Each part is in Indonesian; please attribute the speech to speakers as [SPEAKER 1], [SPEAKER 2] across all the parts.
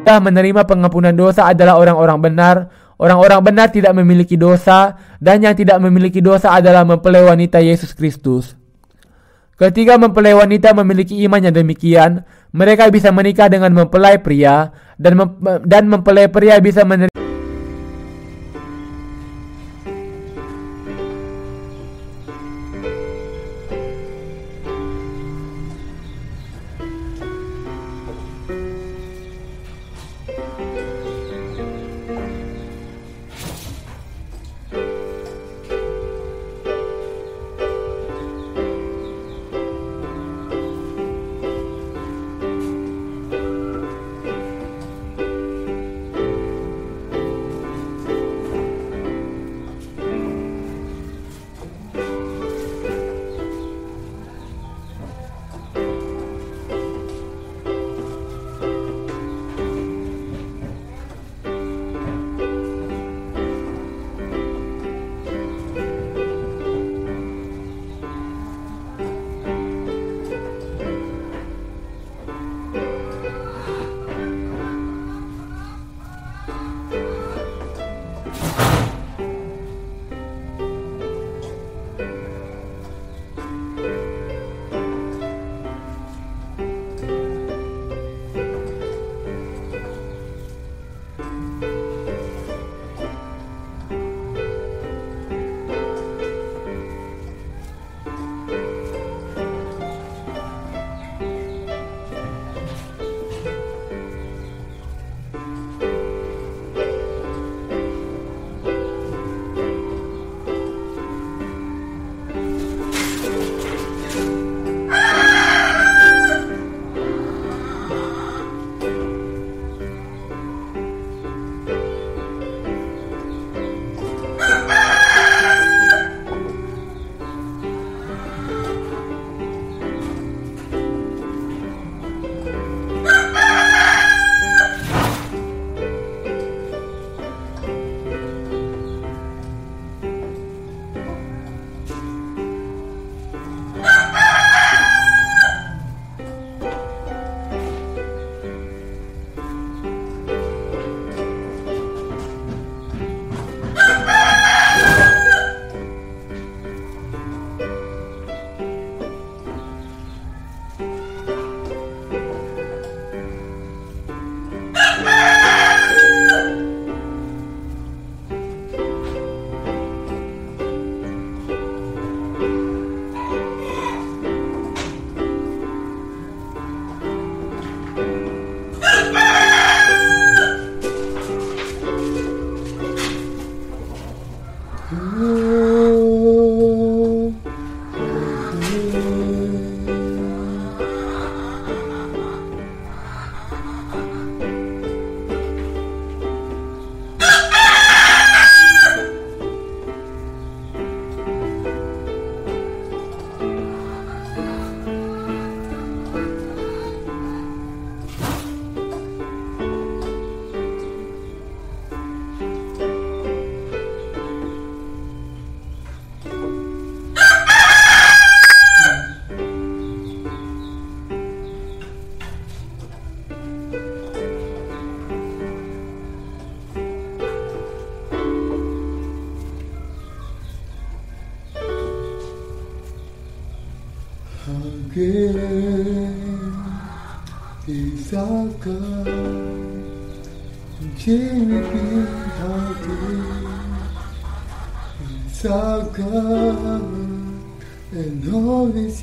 [SPEAKER 1] Yang menerima pengampunan dosa adalah orang-orang benar. Orang-orang benar tidak memiliki dosa, dan yang tidak memiliki dosa adalah mempelai wanita Yesus Kristus. Ketika mempelai wanita memiliki iman yang demikian, mereka bisa menikah dengan mempelai pria, dan mempelai pria bisa menerima
[SPEAKER 2] Bisakah menjadi hati? Bisakah menulis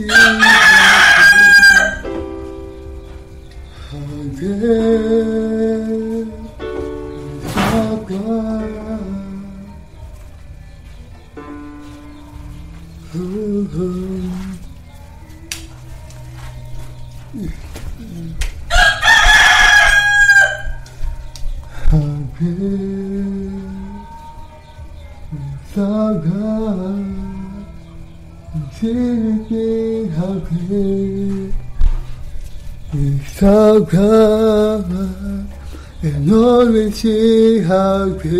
[SPEAKER 2] hati?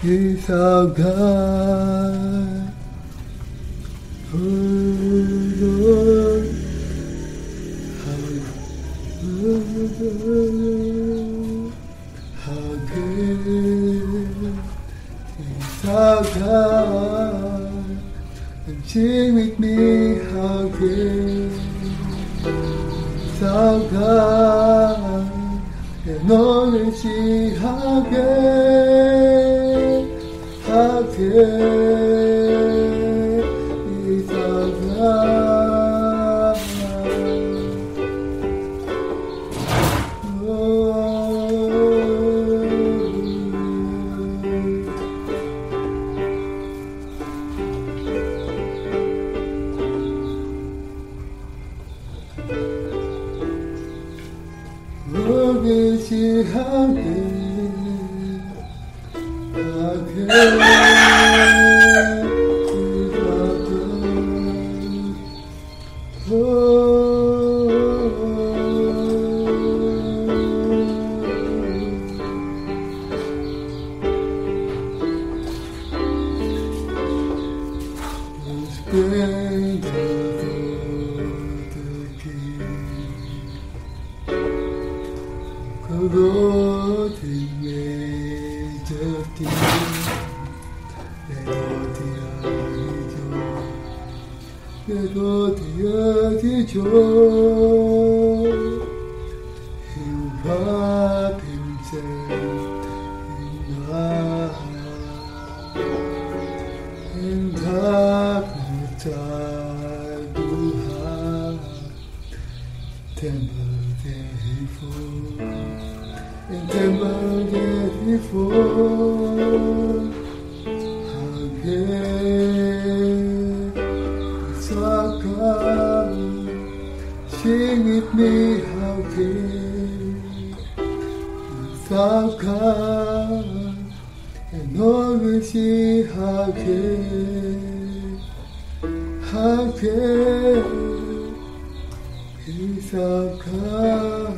[SPEAKER 2] Bisakah how good, and sing with me how great, how good, and always see how great is our God. Oh, see how good, how good is our God. His great Lord in majesty, let all the earth rejoice. He wrapped himself in light, and darkness tried to hide. Temple there he falls, and temple there he falls. How great is our God! Sing with me, how great is our God! And all will see how great is our God.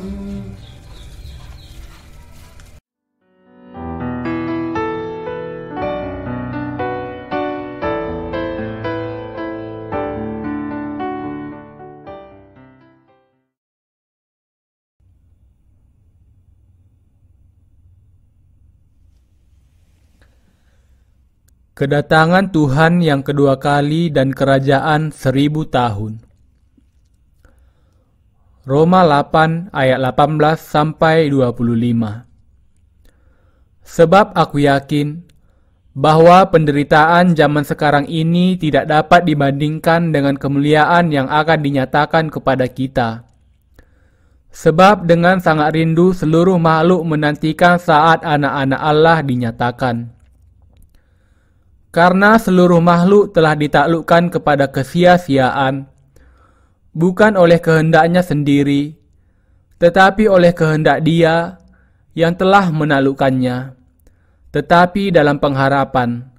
[SPEAKER 1] Kedatangan Tuhan yang kedua kali dan kerajaan 1000 tahun. Roma 8 ayat 18 sampai 25. Sebab aku yakin bahwa penderitaan zaman sekarang ini tidak dapat dibandingkan dengan kemuliaan yang akan dinyatakan kepada kita. Sebab dengan sangat rindu seluruh makhluk menantikan saat anak-anak Allah dinyatakan. Karena seluruh makhluk telah ditaklukkan kepada kesia-siaan, bukan oleh kehendaknya sendiri, tetapi oleh kehendak Dia yang telah menaklukkannya, tetapi dalam pengharapan,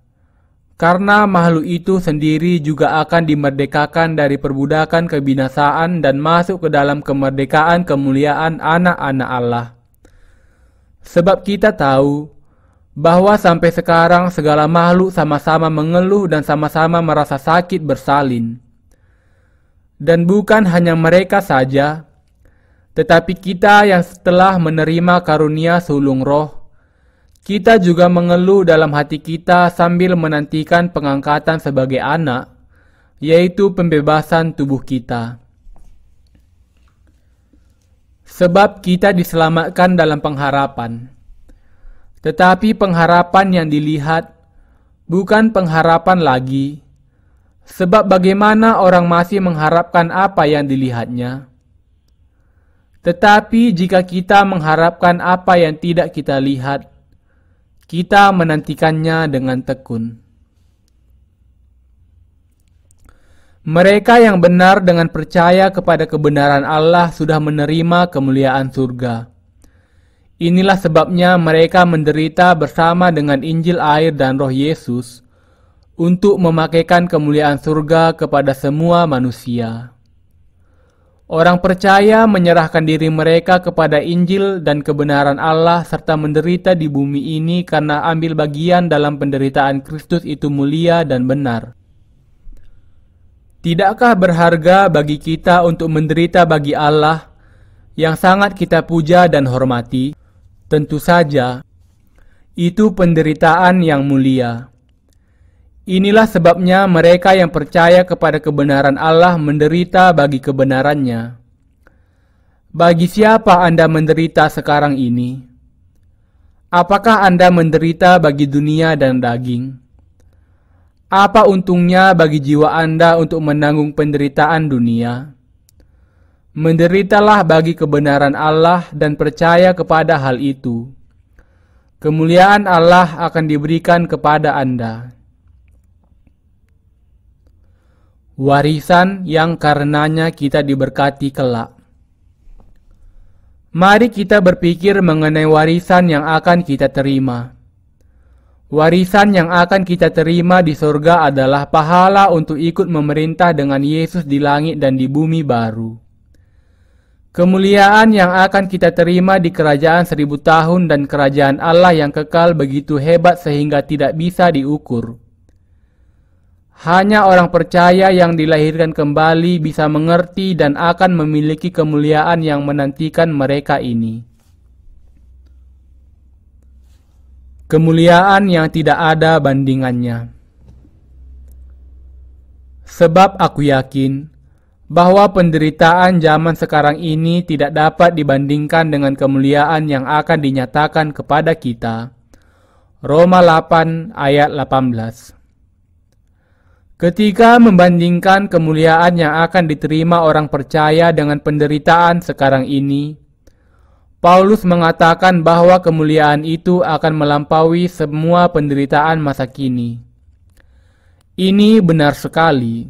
[SPEAKER 1] karena makhluk itu sendiri juga akan dimerdekakan dari perbudakan kebinasaan dan masuk ke dalam kemerdekaan kemuliaan anak-anak Allah. Sebab kita tahu bahwa sampai sekarang segala makhluk sama-sama mengeluh dan sama-sama merasa sakit bersalin. Dan bukan hanya mereka saja, tetapi kita yang setelah menerima karunia sulung roh, kita juga mengeluh dalam hati kita sambil menantikan pengangkatan sebagai anak, yaitu pembebasan tubuh kita. Sebab kita diselamatkan dalam pengharapan. Tetapi pengharapan yang dilihat bukan pengharapan lagi, sebab bagaimana orang masih mengharapkan apa yang dilihatnya. Tetapi jika kita mengharapkan apa yang tidak kita lihat, kita menantikannya dengan tekun. Mereka yang benar dengan percaya kepada kebenaran Allah sudah menerima kemuliaan surga. Inilah sebabnya mereka menderita bersama dengan Injil air dan Roh Yesus untuk memakaikan kemuliaan surga kepada semua manusia. Orang percaya menyerahkan diri mereka kepada Injil dan kebenaran Allah serta menderita di bumi ini karena ambil bagian dalam penderitaan Kristus itu mulia dan benar. Tidakkah berharga bagi kita untuk menderita bagi Allah yang sangat kita puja dan hormati? Tentu saja, Itu penderitaan yang mulia. Inilah sebabnya mereka yang percaya kepada kebenaran Allah menderita bagi kebenarannya. Bagi siapa Anda menderita sekarang ini? Apakah Anda menderita bagi dunia dan daging? Apa untungnya bagi jiwa Anda untuk menanggung penderitaan dunia? Menderitalah bagi kebenaran Allah dan percaya kepada hal itu. Kemuliaan Allah akan diberikan kepada Anda. Warisan yang karenanya kita diberkati kelak. Mari kita berpikir mengenai warisan yang akan kita terima. Warisan yang akan kita terima di surga adalah pahala untuk ikut memerintah dengan Yesus di langit dan di bumi baru. Kemuliaan yang akan kita terima di kerajaan 1000 tahun dan kerajaan Allah yang kekal begitu hebat sehingga tidak bisa diukur. Hanya orang percaya yang dilahirkan kembali bisa mengerti dan akan memiliki kemuliaan yang menantikan mereka ini. Kemuliaan yang tidak ada bandingannya. Sebab aku yakin bahwa penderitaan zaman sekarang ini tidak dapat dibandingkan dengan kemuliaan yang akan dinyatakan kepada kita. Roma 8 ayat 18. Ketika membandingkan kemuliaan yang akan diterima orang percaya dengan penderitaan sekarang ini, Paulus mengatakan bahwa kemuliaan itu akan melampaui semua penderitaan masa kini. Ini benar sekali.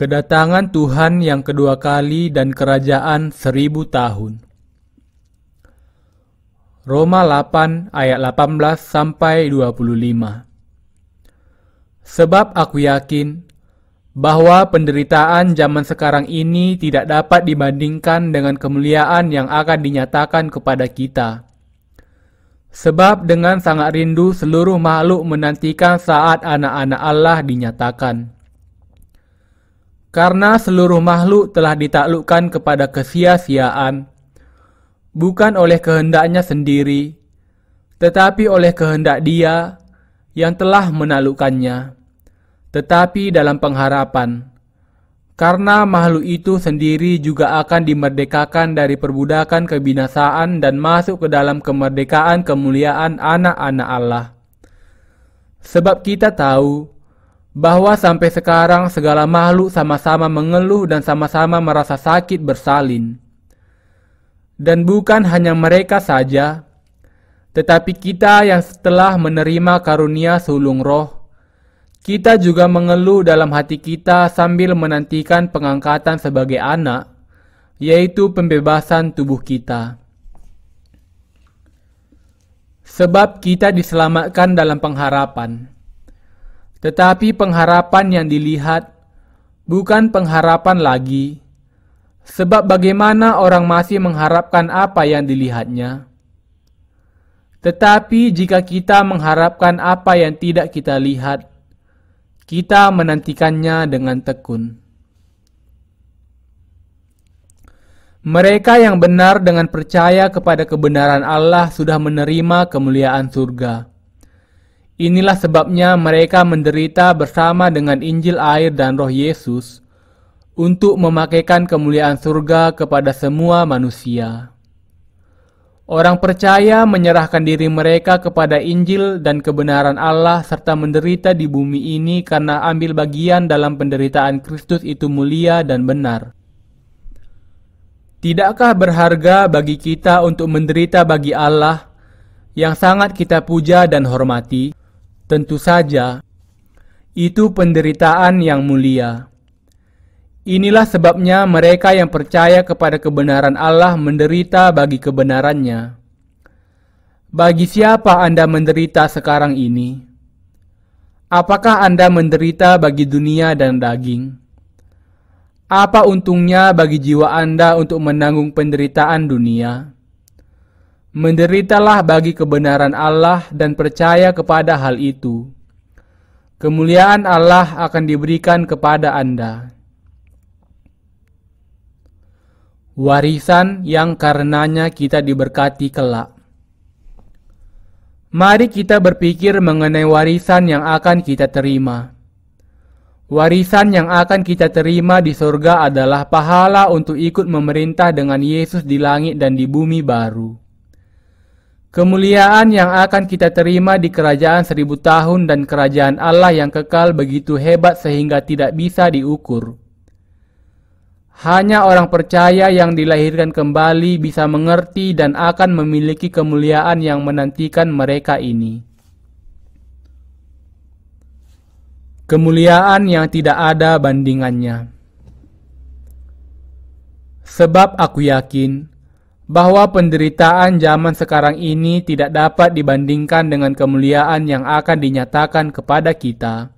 [SPEAKER 1] Kedatangan Tuhan yang kedua kali dan kerajaan 1000 tahun. Roma 8 ayat 18 sampai 25. Sebab aku yakin bahwa penderitaan zaman sekarang ini tidak dapat dibandingkan dengan kemuliaan yang akan dinyatakan kepada kita. Sebab dengan sangat rindu seluruh makhluk menantikan saat anak-anak Allah dinyatakan. Karena seluruh makhluk telah ditaklukkan kepada kesia-siaan, bukan oleh kehendaknya sendiri, tetapi oleh kehendak Dia yang telah menaklukkannya, tetapi dalam pengharapan, karena makhluk itu sendiri juga akan dimerdekakan dari perbudakan kebinasaan dan masuk ke dalam kemerdekaan kemuliaan anak-anak Allah. Sebab kita tahu bahwa sampai sekarang segala makhluk sama-sama mengeluh dan sama-sama merasa sakit bersalin. Dan bukan hanya mereka saja, tetapi kita yang setelah menerima karunia sulung roh, kita juga mengeluh dalam hati kita sambil menantikan pengangkatan sebagai anak, yaitu pembebasan tubuh kita. Sebab kita diselamatkan dalam pengharapan. Tetapi pengharapan yang dilihat bukan pengharapan lagi, sebab bagaimana orang masih mengharapkan apa yang dilihatnya? Tetapi jika kita mengharapkan apa yang tidak kita lihat, kita menantikannya dengan tekun. Mereka yang benar dengan percaya kepada kebenaran Allah sudah menerima kemuliaan surga. Inilah sebabnya mereka menderita bersama dengan Injil air dan Roh Yesus untuk memakaikan kemuliaan surga kepada semua manusia. Orang percaya menyerahkan diri mereka kepada Injil dan kebenaran Allah serta menderita di bumi ini karena ambil bagian dalam penderitaan Kristus itu mulia dan benar. Tidakkah berharga bagi kita untuk menderita bagi Allah yang sangat kita puja dan hormati? Tentu saja, itu penderitaan yang mulia. Inilah sebabnya mereka yang percaya kepada kebenaran Allah menderita bagi kebenarannya. Bagi siapa Anda menderita sekarang ini? Apakah Anda menderita bagi dunia dan daging? Apa untungnya bagi jiwa Anda untuk menanggung penderitaan dunia? Menderitalah bagi kebenaran Allah dan percaya kepada hal itu. Kemuliaan Allah akan diberikan kepada Anda. Warisan yang karenanya kita diberkati kelak. Mari kita berpikir mengenai warisan yang akan kita terima. Warisan yang akan kita terima di surga adalah pahala untuk ikut memerintah dengan Yesus di langit dan di bumi baru. Kemuliaan yang akan kita terima di kerajaan 1000 tahun dan kerajaan Allah yang kekal begitu hebat sehingga tidak bisa diukur. Hanya orang percaya yang dilahirkan kembali bisa mengerti dan akan memiliki kemuliaan yang menantikan mereka ini. Kemuliaan yang tidak ada bandingannya. Sebab aku yakin bahwa penderitaan zaman sekarang ini tidak dapat dibandingkan dengan kemuliaan yang akan dinyatakan kepada kita.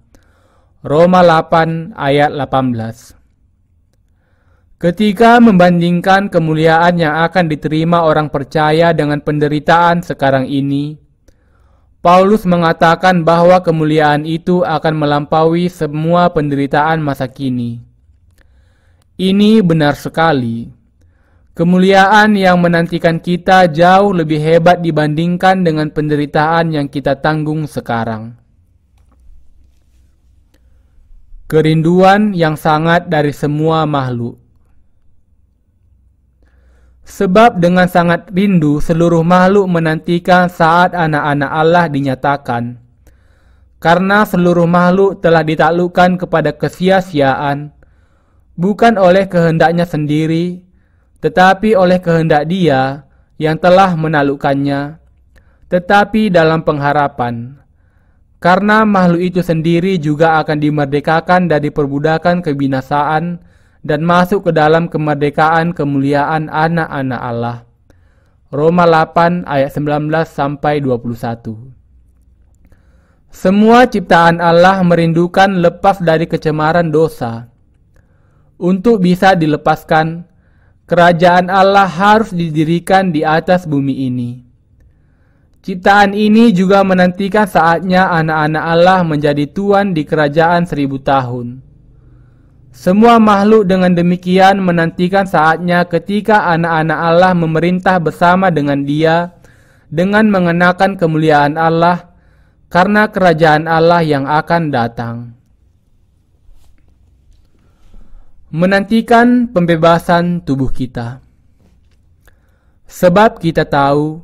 [SPEAKER 1] Roma 8 ayat 18. Ketika membandingkan kemuliaan yang akan diterima orang percaya dengan penderitaan sekarang ini, Paulus mengatakan bahwa kemuliaan itu akan melampaui semua penderitaan masa kini. Ini benar sekali. Kemuliaan yang menantikan kita jauh lebih hebat dibandingkan dengan penderitaan yang kita tanggung sekarang. Kerinduan yang sangat dari semua makhluk. Sebab dengan sangat rindu seluruh makhluk menantikan saat anak-anak Allah dinyatakan. Karena seluruh makhluk telah ditaklukkan kepada kesia-siaan, bukan oleh kehendaknya sendiri, tetapi oleh kehendak Dia yang telah menaklukkannya, tetapi dalam pengharapan. Karena makhluk itu sendiri juga akan dimerdekakan dari perbudakan kebinasaan dan masuk ke dalam kemerdekaan kemuliaan anak-anak Allah. Roma 8 ayat 19 sampai 21. Semua ciptaan Allah merindukan lepas dari kecemaran dosa. Untuk bisa dilepaskan, kerajaan Allah harus didirikan di atas bumi ini. Ciptaan ini juga menantikan saatnya anak-anak Allah menjadi tuan di kerajaan 1000 tahun. Semua makhluk dengan demikian menantikan saatnya ketika anak-anak Allah memerintah bersama dengan Dia dengan mengenakan kemuliaan Allah karena kerajaan Allah yang akan datang. Menantikan pembebasan tubuh kita. Sebab kita tahu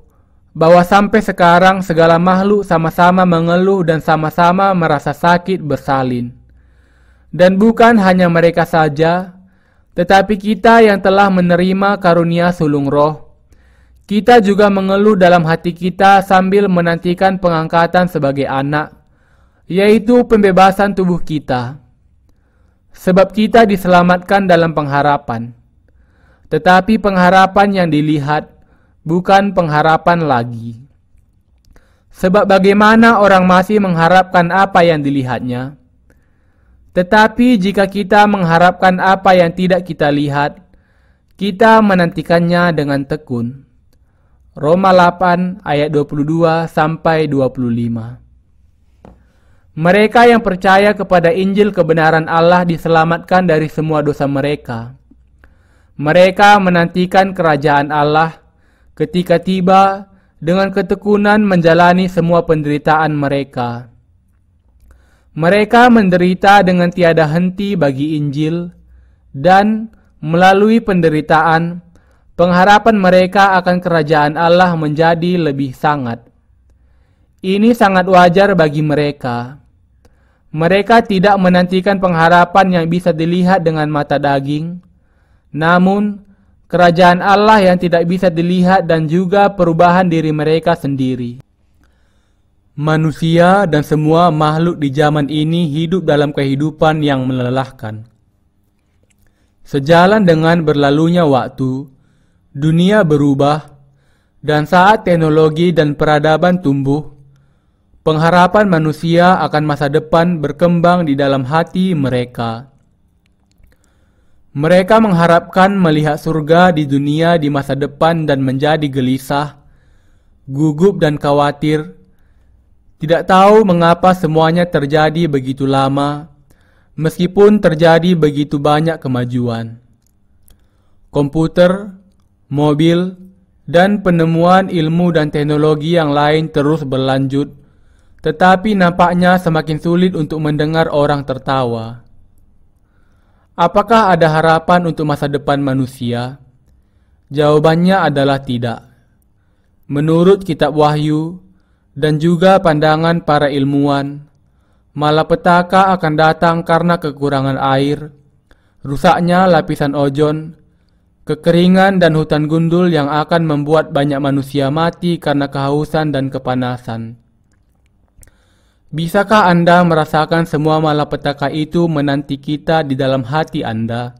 [SPEAKER 1] bahwa sampai sekarang segala makhluk sama-sama mengeluh dan sama-sama merasa sakit bersalin. Dan bukan hanya mereka saja, tetapi kita yang telah menerima karunia sulung roh, Kita juga mengeluh dalam hati kita sambil menantikan pengangkatan sebagai anak, yaitu pembebasan tubuh kita. Sebab kita diselamatkan dalam pengharapan. Tetapi pengharapan yang dilihat bukan pengharapan lagi. Sebab bagaimana orang masih mengharapkan apa yang dilihatnya? Tetapi jika kita mengharapkan apa yang tidak kita lihat, kita menantikannya dengan tekun. Roma 8 ayat 22 sampai 25. Mereka yang percaya kepada Injil kebenaran Allah diselamatkan dari semua dosa mereka. Mereka menantikan kerajaan Allah ketika tiba dengan ketekunan menjalani semua penderitaan mereka. Mereka menderita dengan tiada henti bagi Injil, dan melalui penderitaan, pengharapan mereka akan kerajaan Allah menjadi lebih sangat. Ini sangat wajar bagi mereka. Mereka tidak menantikan pengharapan yang bisa dilihat dengan mata daging, namun kerajaan Allah yang tidak bisa dilihat dan juga perubahan diri mereka sendiri. Manusia dan semua makhluk di zaman ini hidup dalam kehidupan yang melelahkan. Sejalan dengan berlalunya waktu, dunia berubah, dan saat teknologi dan peradaban tumbuh, pengharapan manusia akan masa depan berkembang di dalam hati mereka. Mereka mengharapkan melihat surga di dunia di masa depan dan menjadi gelisah, gugup dan khawatir. Tidak tahu mengapa semuanya terjadi begitu lama, meskipun terjadi begitu banyak kemajuan. Komputer, mobil, dan penemuan ilmu dan teknologi yang lain terus berlanjut, tetapi nampaknya semakin sulit untuk mendengar orang tertawa. Apakah ada harapan untuk masa depan manusia? Jawabannya adalah tidak. Menurut kitab Wahyu dan juga pandangan para ilmuwan, malapetaka akan datang karena kekurangan air, rusaknya lapisan ozon, kekeringan dan hutan gundul yang akan membuat banyak manusia mati karena kehausan dan kepanasan. Bisakah Anda merasakan semua malapetaka itu menanti kita di dalam hati Anda?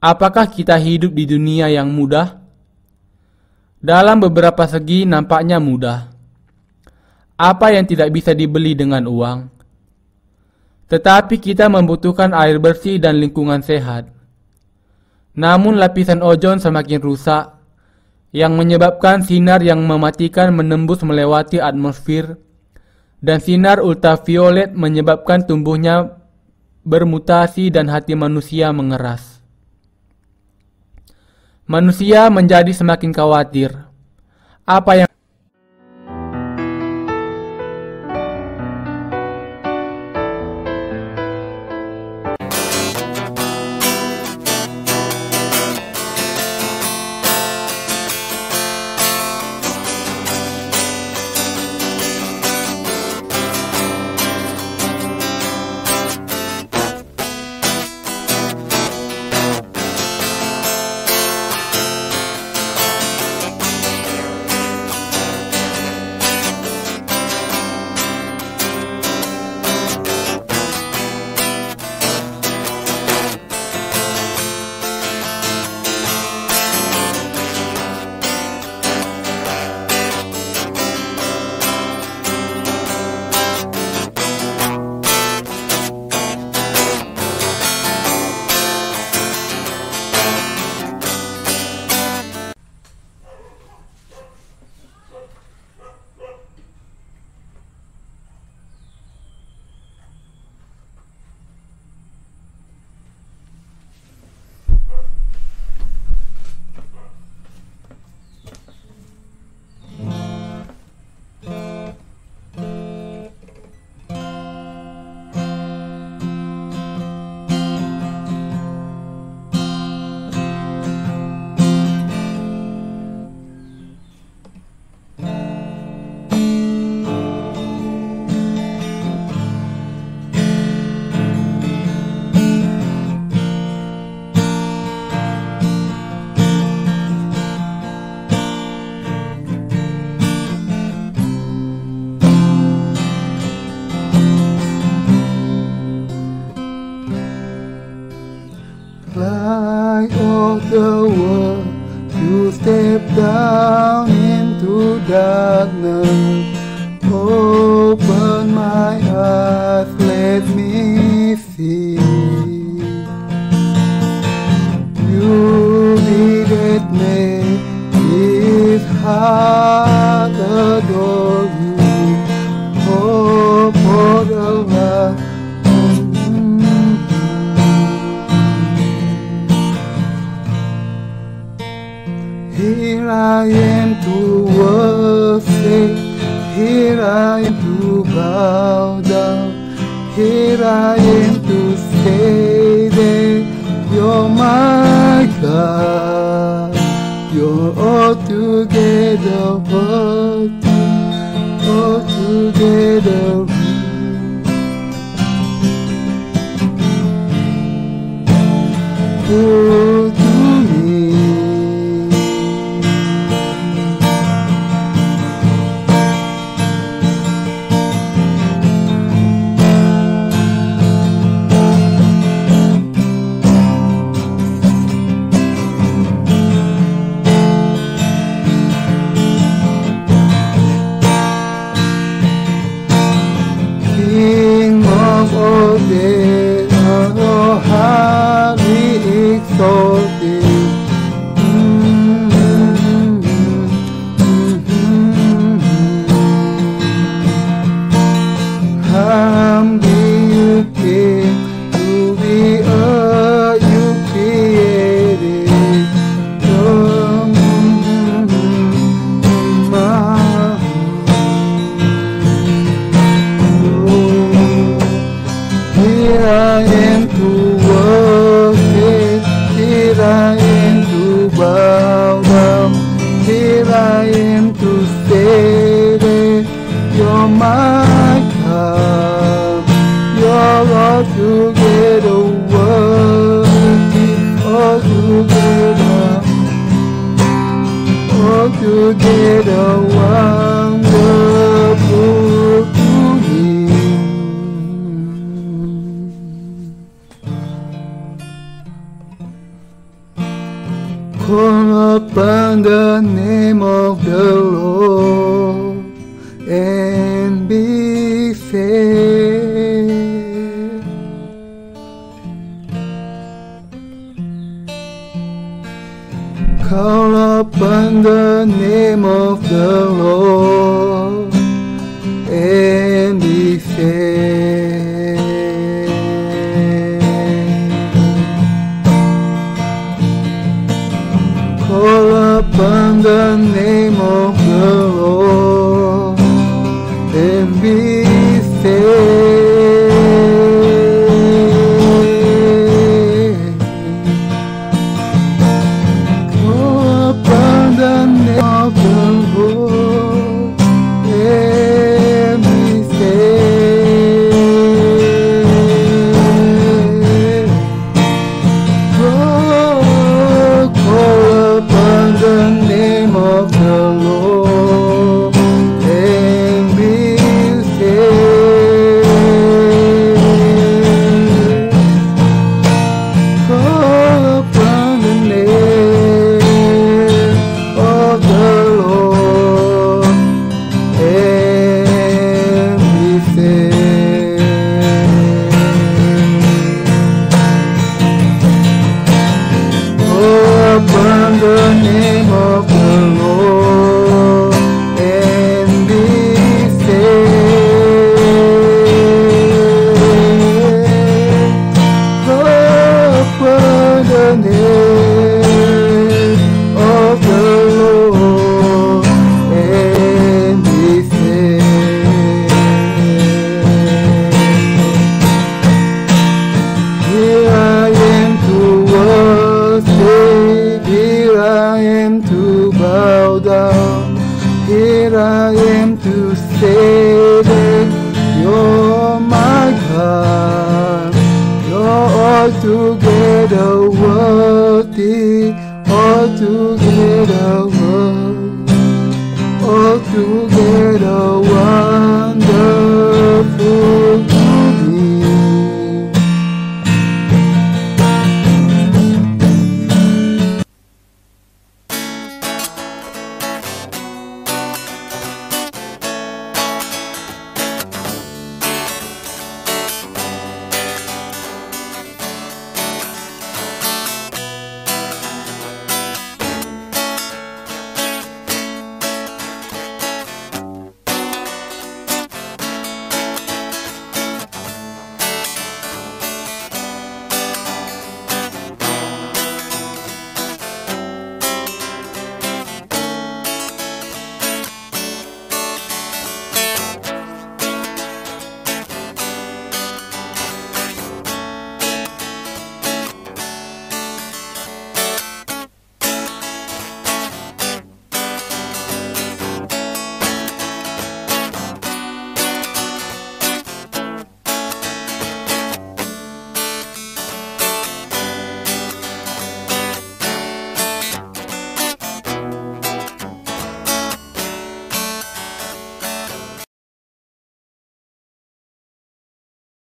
[SPEAKER 1] Apakah kita hidup di dunia yang mudah? Dalam beberapa segi nampaknya mudah. Apa yang tidak bisa dibeli dengan uang? Tetapi kita membutuhkan air bersih dan lingkungan sehat. Namun lapisan ozon semakin rusak, yang menyebabkan sinar yang mematikan menembus melewati atmosfer, dan sinar ultraviolet menyebabkan tumbuhnya bermutasi dan hati manusia mengeras. Manusia menjadi semakin khawatir. Apa yang
[SPEAKER 2] look down into darkness, open my eyes, let me see. Beauty that made his heart adore you, hope for the life. Here I am to worship, here I am to bow down, here I am to say that you're my God. You're altogether worthy, altogether good to me. King of all days, oh, highly exalted. Humbly you came to the earth you created. Here I am to worship, here I am to bow down, here I am to say that you're my God. You're altogether worthy, altogether wonderful to me. Call upon the name of the Lord and be saved. Call upon the name of the Lord and be saved. Call upon the name of the Lord and be saved. Call upon the name of the Lord and be saved. Call upon the name of the Lord and be saved. Call upon the name of the Lord and be saved. Call upon the name of the Lord and be saved. Call upon the name of the Lord and be saved. Here I am to worship, here I am to bow down, here I am to say that you're my God. You're altogether worthy, altogether worthy, altogether